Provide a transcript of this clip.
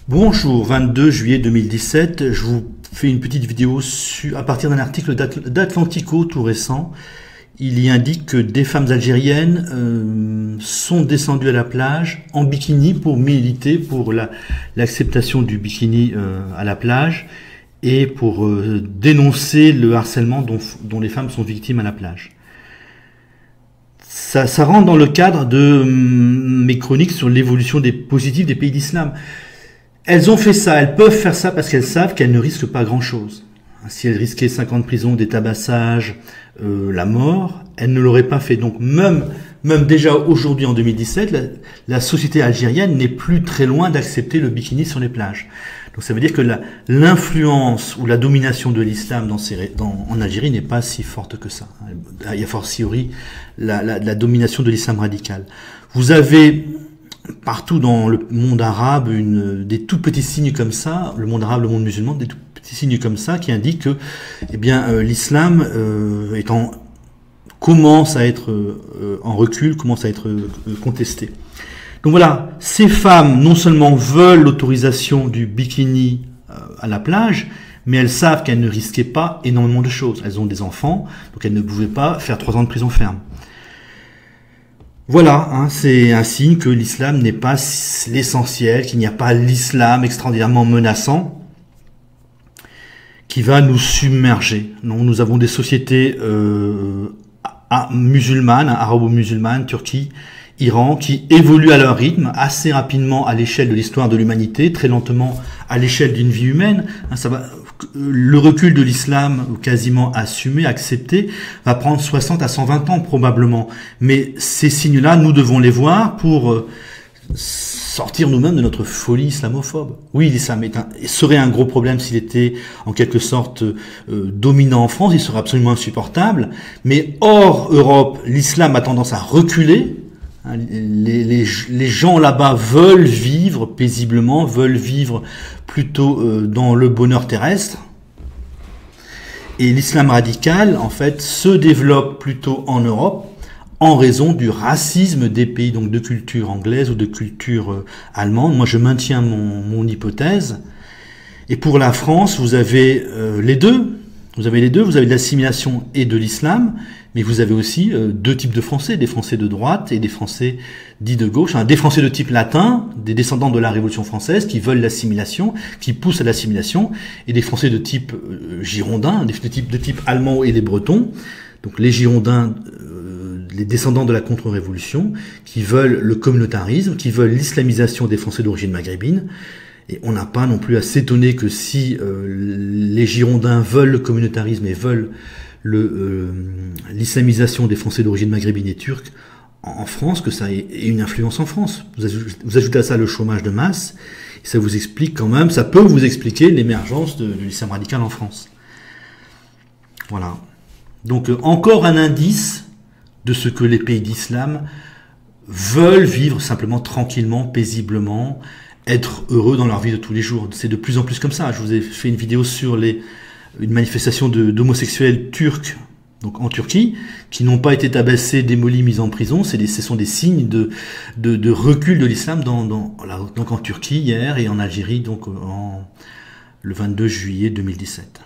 Bonjour, 22 juillet 2017, je vous fais une petite vidéo à partir d'un article d'Atlantico tout récent. Il y indique que des femmes algériennes sont descendues à la plage en bikini pour militer pour l'acceptation du bikini à la plage et pour dénoncer le harcèlement dont les femmes sont victimes à la plage. Ça rentre dans le cadre de mes chroniques sur l'évolution positive des pays d'islam. Elles ont fait ça, elles peuvent faire ça parce qu'elles savent qu'elles ne risquent pas grand-chose. Si elles risquaient 5 ans de prison, des tabassages, la mort, elles ne l'auraient pas fait. Donc même déjà aujourd'hui en 2017, la société algérienne n'est plus très loin d'accepter le bikini sur les plages. Donc ça veut dire que l'influence ou la domination de l'islam en Algérie n'est pas si forte que ça. Il y a fortiori la domination de l'islam radical. Vous avez partout dans le monde arabe des tout petits signes comme ça, le monde arabe, le monde musulman, des tout petits signes comme ça qui indiquent que l'islam commence à être en recul, commence à être contesté. Donc voilà, ces femmes non seulement veulent l'autorisation du bikini à la plage, mais elles savent qu'elles ne risquaient pas énormément de choses. Elles ont des enfants, donc elles ne pouvaient pas faire 3 ans de prison ferme. Voilà, c'est un signe que l'islam n'est pas l'essentiel, qu'il n'y a pas l'islam extraordinairement menaçant qui va nous submerger. Non, nous avons des sociétés musulmanes, arabo-musulmanes, Turquie, Iran, qui évoluent à leur rythme, assez rapidement à l'échelle de l'histoire de l'humanité, très lentement à l'échelle d'une vie humaine. Le recul de l'islam, quasiment assumé, accepté, va prendre 60 à 120 ans probablement. Mais ces signes-là, nous devons les voir pour sortir nous-mêmes de notre folie islamophobe. Oui, l'islam serait un gros problème s'il était en quelque sorte dominant en France, il serait absolument insupportable. Mais hors Europe, l'islam a tendance à reculer. Les gens là-bas veulent vivre paisiblement, veulent vivre plutôt dans le bonheur terrestre. Et l'islam radical, en fait, se développe plutôt en Europe en raison du racisme des pays, donc de culture anglaise ou de culture allemande. Moi, je maintiens mon hypothèse. Et pour la France, vous avez les deux. Vous avez de l'assimilation et de l'islam, mais vous avez aussi deux types de Français, des Français de droite et des Français dits de gauche, des Français de type latin, des descendants de la Révolution française qui veulent l'assimilation, qui poussent à l'assimilation, et des Français de type girondin, de type allemand et les Bretons, donc les Girondins, les descendants de la contre-révolution, qui veulent le communautarisme, qui veulent l'islamisation des Français d'origine maghrébine. Et on n'a pas non plus à s'étonner que si les Girondins veulent le communautarisme et veulent l'islamisation des Français d'origine maghrébine et turque en France, que ça ait une influence en France. Vous ajoutez à ça le chômage de masse, et ça vous explique quand même, ça peut vous expliquer l'émergence de l'islam radical en France. Voilà. Donc encore un indice de ce que les pays d'islam veulent vivre simplement, tranquillement, paisiblement, être heureux dans leur vie de tous les jours. C'est de plus en plus comme ça. Je vous ai fait une vidéo sur une manifestation d'homosexuels turcs, donc en Turquie, qui n'ont pas été tabassés, démolis, mis en prison. Ce sont des signes de recul de l'islam donc en Turquie hier et en Algérie donc le 22 juillet 2017.